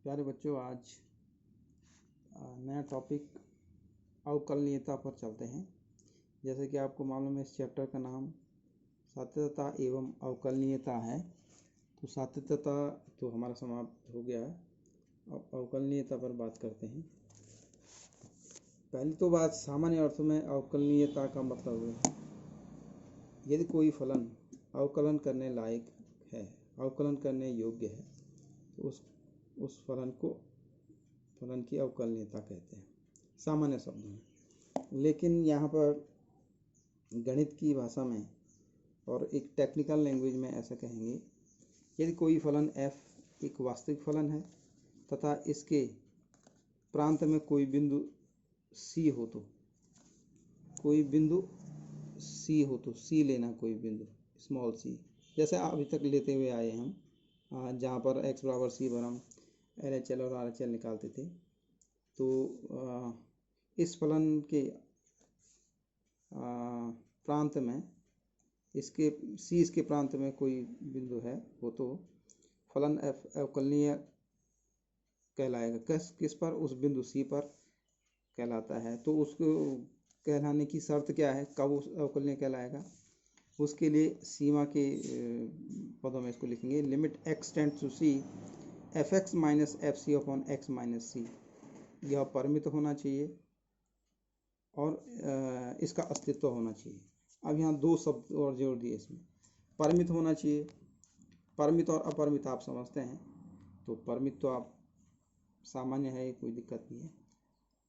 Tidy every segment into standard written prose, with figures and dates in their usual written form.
प्यारे बच्चों, आज नया टॉपिक अवकलनीयता पर चलते हैं। जैसे कि आपको मालूम है, इस चैप्टर का नाम सातत्यता एवं अवकलनीयता है। तो सातत्यता तो हमारा समाप्त हो गया है। अब अवकलनीयता पर बात करते हैं। पहली तो बात, सामान्य अर्थों में अवकलनीयता का मतलब है यदि कोई फलन अवकलन करने लायक है, अवकलन करने योग्य है, तो उस फलन की अवकलनीयता कहते हैं सामान्य शब्दों में। लेकिन यहाँ पर गणित की भाषा में और एक टेक्निकल लैंग्वेज में ऐसा कहेंगे, यदि कोई फलन f एक वास्तविक फलन है तथा इसके प्रांत में कोई बिंदु c हो तो c लेना, कोई बिंदु स्मॉल c, जैसे अभी तक लेते हुए आए हम, जहाँ पर x बराबर c पर हम LHL और RHL निकालते थे। तो इस फलन के प्रांत में इसके प्रांत में कोई बिंदु है हो तो फलन f अवकलनीय कहलाएगा। किस पर? उस बिंदु c पर कहलाता है। तो उसको कहलाने की शर्त क्या है, कब उस अवकलनीय कहलाएगा? उसके लिए सीमा के पदों में इसको लिखेंगे, limit x tends to c fx minus fc upon x minus c। यह परिमित होना चाहिए और इसका अस्तित्व होना चाहिए। अब यहाँ दो शब्द और जोड़ दिए इसमें, परिमित होना चाहिए। परिमित और अपरिमित आप समझते हैं, तो परिमित तो आप सामान्य है, कोई दिक्कत नहीं है।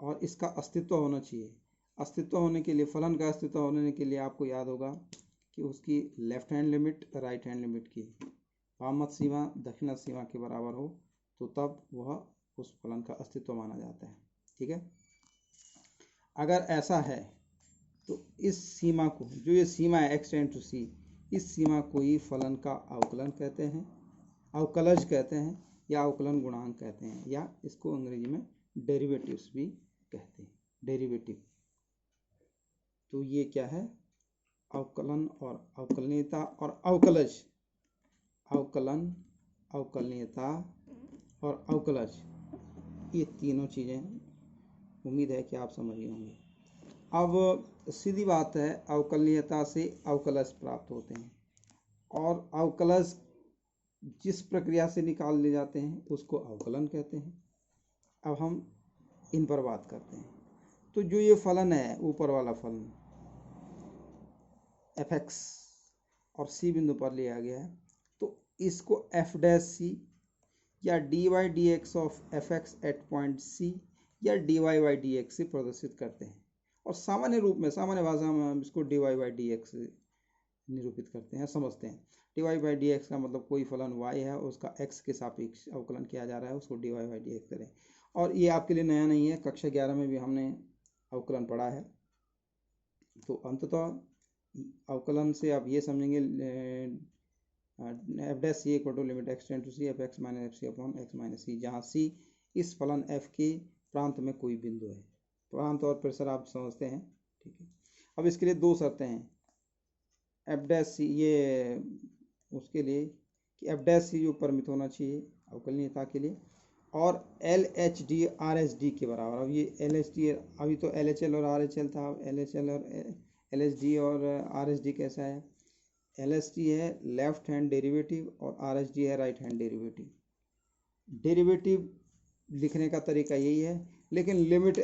और इसका अस्तित्व होना चाहिए। अस्तित्व होने के लिए, फलन का अस्तित्व होने के लिए आपको याद होगा कि उसकी left hand limit right hand limit की वामत सीमा दक्षिणत सीमा के बराबर हो, तो तब वह उस फलन का अस्तित्व माना जाता है। ठीक है। अगर ऐसा है तो इस सीमा को, जो ये सीमा है x टेंड टू c, इस सीमा को ही फलन का अवकलन कहते हैं, अवकलज कहते हैं, या अवकलन गुणांक कहते हैं, या इसको अंग्रेजी में डेरिवेटिव्स भी कहते हैं, डेरिवेटिव। तो ये क्या है? अवकलन और अवकलनीयता और अवकलज, अवकलन, अवकलनीयता और अवकलज, ये तीनों चीज़ें उम्मीद है कि आप समझ गए होंगे। अब सीधी बात है, अवकलनीयता से अवकलज प्राप्त होते हैं और अवकलज जिस प्रक्रिया से निकाल ले जाते हैं उसको अवकलन कहते हैं। अब हम इन पर बात करते हैं। तो जो ये फलन है, ऊपर वाला फलन fx और c बिंदु पर लिया गया है, तो इसको f डैश c या dy dx of fx at point c या dy by dx से प्रदर्शित करते हैं। और सामान्य रूप में, सामान्य भाषा में हम इसको dy by dx से निरूपित करते हैं, समझते हैं। dy by dx का मतलब कोई फलन y है, उसका x के सापेक्ष अवकलन किया जा रहा है, उसको dy by dx करें। और ये आपके लिए नया नहीं है, कक्षा 11 में भी हमने अवकलन पढ़ा है। तो अंततः अवकलन से आप ये समझेंगे, F dash C equal to limit X tend to C F X minus F C upon X minus C, जहाँ सी इस फलन f के प्रांत में कोई बिंदु है। प्रांत और प्रेशर आप समझते हैं। ठीक है। अब इसके लिए दो शर्तें हैं, एफ डैश सी, ये उसके लिए कि एफ डैश सी जो परिमित होना चाहिए अवकलनीयता के लिए, और L H D R H D के बराबर। अब ये एल एच डी, अभी तो एल एच एल और आर एच एल था, एल एच एल और एल एच डी और आर एच डी कैसा है? एल एच डी है लेफ्ट हैंड डेरिवेटिव और आर एच डी है राइट हैंड डेरिवेटिव। डेरिवेटिव लिखने का तरीका यही है, लेकिन लिमिट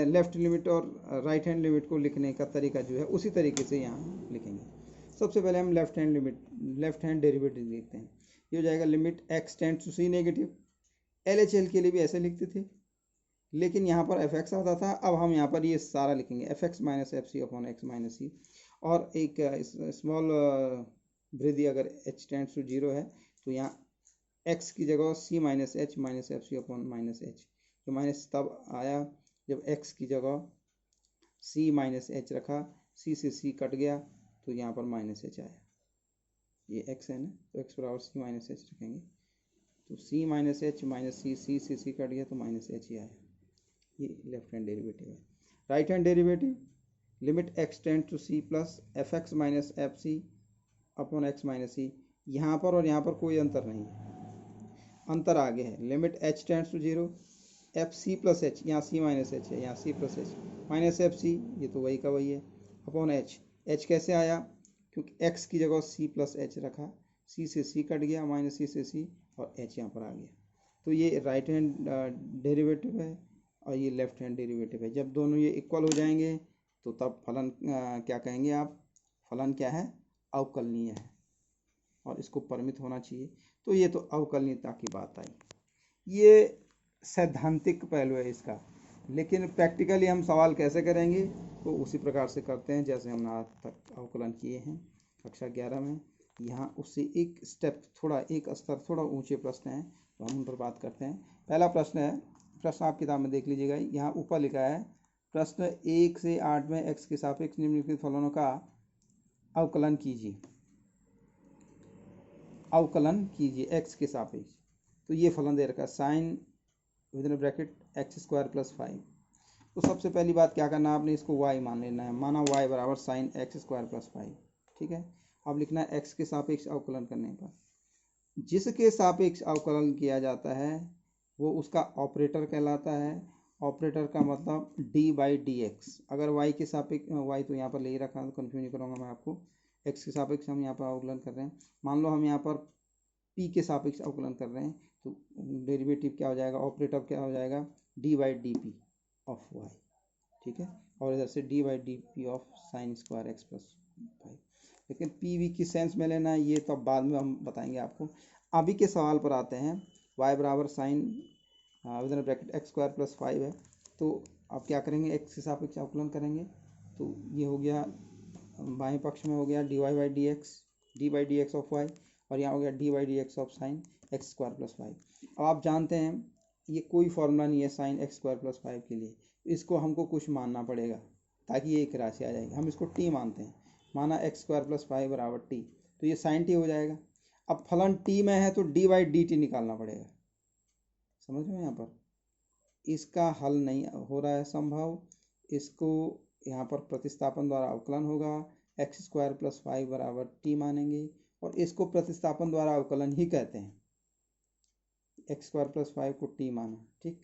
लेफ्ट लिमिट और राइट हैंड लिमिट को लिखने का तरीका जो है उसी तरीके से यहाँ लिखेंगे। सबसे पहले हम लेफ्ट हैंड डेरिवेटिव लिखते हैं। ये हो जाएगा limit x tends to c negative. LHL के लिए भी ऐसे लिखते थे, लेकिन यहाँ पर fx आता था। अब हम यहाँ पर ये सारा लिखेंगे, fx minus F C upon X minus C. और एक स्मॉल वृद्धि, अगर h टेंड्स टू 0 है तो यहाँ x की जगह c minus H minus F C upon minus H. तो माइनस तब आया जब x की जगह c माइनस एच रखा, c से c कट गया तो यहाँ पर माइनस एच आया। ये x है ना, तो x बराबर c माइनस एच रखेंगे, तो c minus H minus C, c से c कट गया तो माइनस एच ही आया। ये लेफ्ट हैंड डेरिवेटिव है। Right hand derivative, limit x tend to c plus F X minus F C upon X minus C. यहाँ पर और यहाँ पर कोई अंतर नहीं है। अंतर आगे है, limit H tends to zero, F C plus H, यहाँ सी माइनस एच है, यहाँ C plus H minus F C, ये तो वही का वही है, अपॉन एच। एच कैसे आया, क्योंकि एक्स की जगह सी प्लस एच रखा, सी से सी कट गया, माइनस सी से सी, और एच यहाँ पर आ गया। तो ये राइट हैंड डेरिवेटिव है और ये लेफ्ट हैंड डेरिवेटिव है। जब दोनों ये इक्वल हो जाएंगे तो तब फलन क्या कहेंगे आप, फलन क्या है, अवकलनीय है और इसको परिमित होना चाहिए। तो ये तो अवकलनीयता की बात आई, ये सैद्धांतिक पहलू है इसका। लेकिन प्रैक्टिकली हम सवाल कैसे करेंगे, तो उसी प्रकार से करते हैं जैसे हमने आज तक अवकलन किए हैं कक्षा 11 में। यहाँ उससे एक स्टेप, थोड़ा एक स्तर थोड़ा ऊंचे प्रश्न हैं, तो हम उन पर बात करते हैं। पहला प्रश्न है, प्रश्न आप किताब में देख लीजिएगा, यहाँ ऊपर लिखा है प्रश्न 1 से 8 में एक्स के सापेक्ष निम्नलिखित फलनों का अवकलन कीजिए, अवकलन कीजिए एक्स के सापेक्ष। तो ये फलन दे रखा है sine within bracket X square plus 5। तो सबसे पहली बात क्या करना है, आपने इसको y मान लेना है, माना y बराबर साइन एक्स स्क्वायर प्लस 5, ठीक है। अब लिखना है x के सापेक्ष अवकलन करने पर, जिसके सापेक्ष अवकलन किया जाता है वो उसका ऑपरेटर कहलाता है। ऑपरेटर का मतलब d बाई डी एक्स। अगर y के सापेक्ष, y तो यहाँ पर ले ही रखा है तो कन्फ्यूज नहीं करूँगा मैं आपको, x के सापेक्ष हम यहाँ पर अवकलन कर रहे हैं। मान लो हम यहाँ पर p के सापेक्ष अवकलन कर रहे हैं, तो डेरिवेटिव क्या हो जाएगा, ऑपरेटर क्या हो जाएगा, D by D P of Y, ठीक है। और इधर से D by D P of sine square X plus 5। लेकिन पी वी किस सेंस में लेना है ये तो अब बाद में हम बताएंगे आपको। अभी के सवाल पर आते हैं, वाई बराबर sine within bracket X square plus 5 है। तो आप क्या करेंगे, एक्स के सापेक्ष अवकलन करेंगे, तो ये हो गया बाएं पक्ष में हो गया D Y by D X, D by D X of Y, और यहाँ हो गया D by D X of sine X square plus 5। अब आप जानते हैं ये कोई फॉर्मूला नहीं है साइन एक्स स्क्वायर प्लस 5 के लिए, इसको हमको कुछ मानना पड़ेगा ताकि ये एक राशि आ जाएगी। हम इसको टी मानते हैं, माना एक्स स्क्वायर प्लस 5 बराबर टी, तो ये साइन टी हो जाएगा। अब फलन टी में है तो डी बाई डी टी निकालना पड़ेगा, समझ में यहाँ पर। इसका हल नहीं हो रहा है संभव, इसको यहाँ पर प्रतिस्थापन द्वारा अवकलन होगा, एक्स स्क्वायर प्लस 5 बराबर टी मानेंगे, और इसको प्रतिस्थापन द्वारा अवकलन ही कहते हैं। एक्स स्क्वायर प्लस 5 को टी माना, ठीक।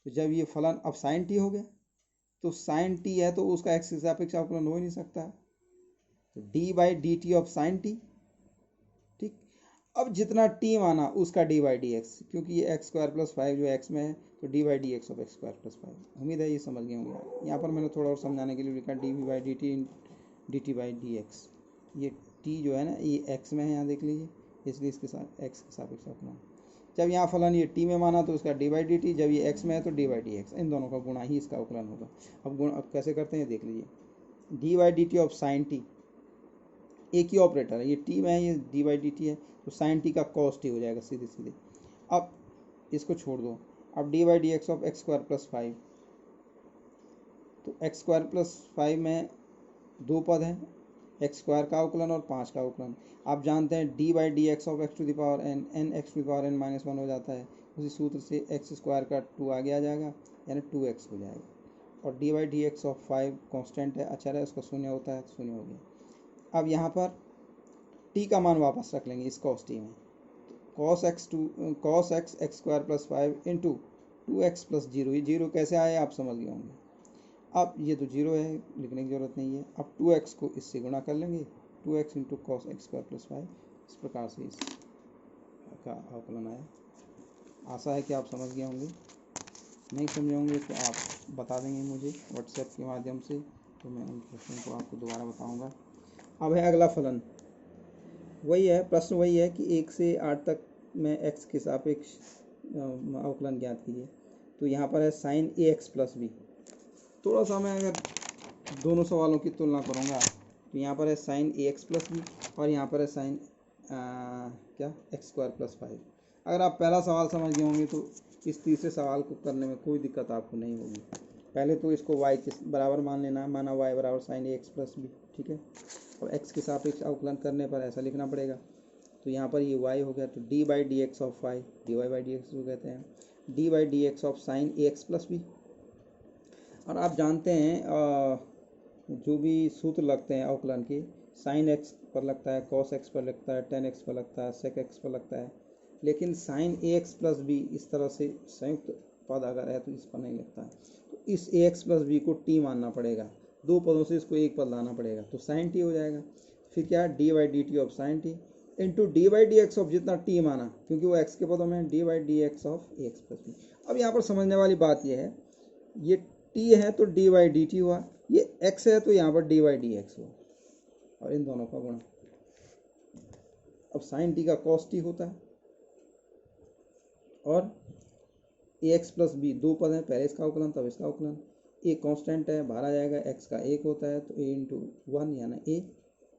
तो जब ये फलन अब साइन टी हो गया, तो साइन टी है तो उसका एक्स के सापेक्ष अवकलन हो ही नहीं सकता, तो D by D T of sine T, ठीक। अब जितना टी माना उसका डी बाई डी एक्स, क्योंकि ये एक्स स्क्वायर प्लस 5 जो एक्स में है, तो D by D X of x square plus 5। उम्मीद है ये समझ गए होंगे। यहाँ पर मैंने थोड़ा और समझाने के लिए लिखा D V by D T D T by D X. ये टी जो है ना ये एक्स में है, यहाँ देख लीजिए, इसलिए इसके साथ एक्स के सापेक्ष अवकलन। जब यहाँ फलन ये टी में माना तो उसका डी बाई डी टी, जब ये एक्स में है तो डी बाई डी एक्स, इन दोनों का गुणा ही इसका अवकलन होगा। अब गुण अब कैसे करते हैं देख लीजिए, D by D T of sine T, एक ही ऑपरेटर है, ये टी में है, ये डी बाई डी टी है, तो साइन टी का कॉस टी हो जाएगा सीधे सीधे। अब इसको छोड़ दो, अब D by D X of x square plus 5, तो एक्स स्क्वायर प्लस 5 में दो पद हैं, एक्स स्क्वायर का अवकलन और 5 का अवकलन। आप जानते हैं D by D X of X to the power N, N X to the power N minus 1 हो जाता है। उसी सूत्र से एक्स स्क्वायर का 2 आगे आ जाएगा, यानी 2x हो जाएगा। और D by D X of 5 constant है, अचर है, उसका शून्य होता है, तो शून्य हो गया। अब यहाँ पर टी का मान वापस रख लेंगे इस कॉस टी में, cos x x square plus 5 into 2x plus 0। ये जीरो कैसे आए आप समझ गए होंगे। अब ये तो जीरो है, लिखने की जरूरत नहीं है। अब 2x को इससे गुणा कर लेंगे, 2x into cos x square plus 5। इस प्रकार से इसका अवकलन आया। आशा है कि आप समझ गए होंगे, नहीं समझे होंगे तो आप बता देंगे मुझे व्हाट्सएप के माध्यम से, तो मैं उन प्रश्नों को आपको दोबारा बताऊंगा। अब है अगला फलन, वही है प्रश्न, वही है कि 1 से 8 तक में x के सापेक्ष अवकलन ज्ञात कीजिए। तो यहाँ पर है sign A X plus B. थोड़ा सा मैं अगर दोनों सवालों की तुलना करूँगा तो यहाँ पर है sign A X plus B और यहाँ पर है साइन क्या एक्स स्क्वायर प्लस 5। अगर आप पहला सवाल समझ गए होंगे तो इस तीसरे सवाल को करने में कोई दिक्कत आपको नहीं होगी। पहले तो इसको y के बराबर मान लेना, माना y बराबर sign A X plus B, ठीक है। और x के सापेक्ष अवकलन करने पर ऐसा लिखना पड़ेगा, तो यहाँ पर ये y हो गया, तो D by D X of 5, D Y by D X को कहते हैं, D by D X of sine A X plus B. और आप जानते हैं जो भी सूत्र लगते हैं अवकलन के, साइन एक्स पर लगता है, कॉस एक्स पर लगता है, टेन एक्स पर लगता है, सेक एक्स पर लगता है। लेकिन sign A X plus B इस तरह से संयुक्त पद अगर है तो इस पर नहीं लगता है, तो इस ए एक्स प्लस बी को टी मानना पड़ेगा, दो पदों से इसको एक पद लाना पड़ेगा, तो साइन टी हो जाएगा। फिर क्या, D by D T of sine T into D by D X of जितना टी माना, क्योंकि वो एक्स के पदों में, D by D X of A X plus B. अब यहाँ पर समझने वाली बात यह है, ये टी है तो डी बाई डी टी हुआ, ये एक्स है तो यहाँ पर डी बाई डी एक्स हुआ, और इन दोनों का गुणा। अब साइन टी का कॉस टी होता है, और ए एक्स प्लस बी दो पद हैं, पहले इसका अवकलन तब इसका अवकलन, ए कांस्टेंट है बाहर आ जाएगा, एक्स का एक होता है तो ए इंटू वन यानी ए,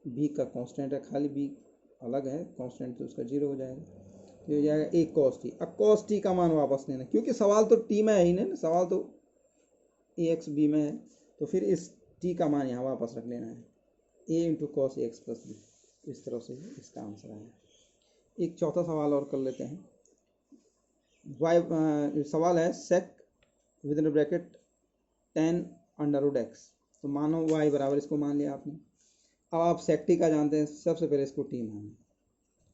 बी का कांस्टेंट है खाली बी अलग है कांस्टेंट तो उसका जीरो हो जाएगा, तो हो जाएगा ए कॉस टी। अब कॉस टी का मान वापस लेना, क्योंकि सवाल तो टी में है ही नहीं, सवाल तो ए एक्स बी में है, तो फिर इस टी का मान यहाँ वापस रख लेना है, ए into cos A X plus B. इस तरह से इसका आंसर आया। एक चौथा सवाल और कर लेते हैं। वाई सवाल है sec with in bracket 10 under root X, तो मानो वाई बराबर, इसको मान लिया आपने। अब आप सेक टी का जानते हैं, सबसे पहले इसको टी माने,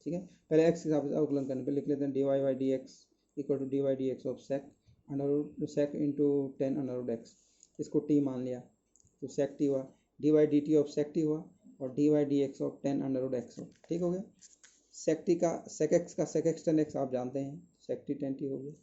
ठीक है। पहले एक्स के हिसाब से अवकलन करने पे लिख लेते हैं, D Y by D X equal to D Y D X of sec under root sec into 10 under root X, इसको टी मान लिया तो सेक टी हुआ, D Y D T of sec T हुआ, और D Y D X of 10 under root X हो, ठीक हो गया। सेक टी का सेक एक्स का सेक एक्स 10 एक्स आप जानते हैं, सेक टी 10 टी हो गया।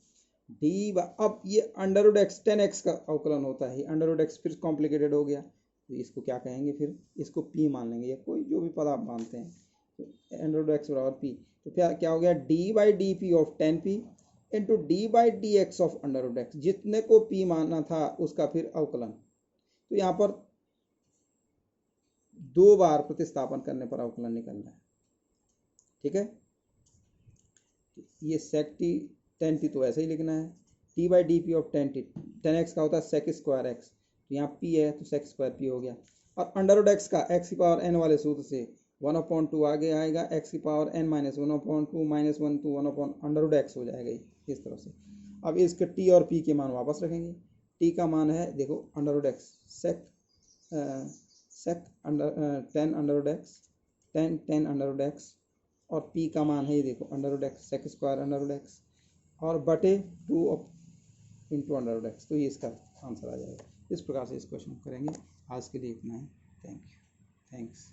डी अब ये अंडर रूट एक्स 10 एक्स का अवकलन होता है, अंडर रूट एक्स फिर कॉम्प्लिकेटेड हो गया, तो इसको क्या कहेंगे, फिर इसको पी मान लेंगे, या कोई जो भी पद आप मानते हैं, तो अंडर रूट एक्स बराबर पी, तो क्या क्या हो गया, D by D P of 10 P into D by D X of under root X, जितने को पी मानना था उसका फिर अवकलन। तो यहाँ पर दो बार प्रतिस्थापन करने पर अवकलन निकलना है, ठीक है। ये सेक टी 10 टी तो ऐसे ही लिखना है, T by D P of 10 T, 10 x का होता है सेक स्क्वायर एक्स, तो यहाँ पी है तो सेक स्क्वायर पी हो गया, और अंडर रूट एक्स का एक्स की पावर एन वाले सूत्र से 1/2 आगे आएगा, एक्स की power N minus 1/2 minus 1 to 1 under root X हो जाएगा इस तरह से। अब इसके टी और पी के मान वापस रखेंगे, टी का मान है देखो under root X sec under 10 under root X 10 under root X, और पी का मान है ये देखो under root X sec square under root X, और बटे 2 इंटू अंडर रूट एक्स, तो ये इसका आंसर आ जाएगा। इस प्रकार से इस क्वेश्चन को करेंगे। आज के लिए इतना है, थैंक यू, थैंक्स।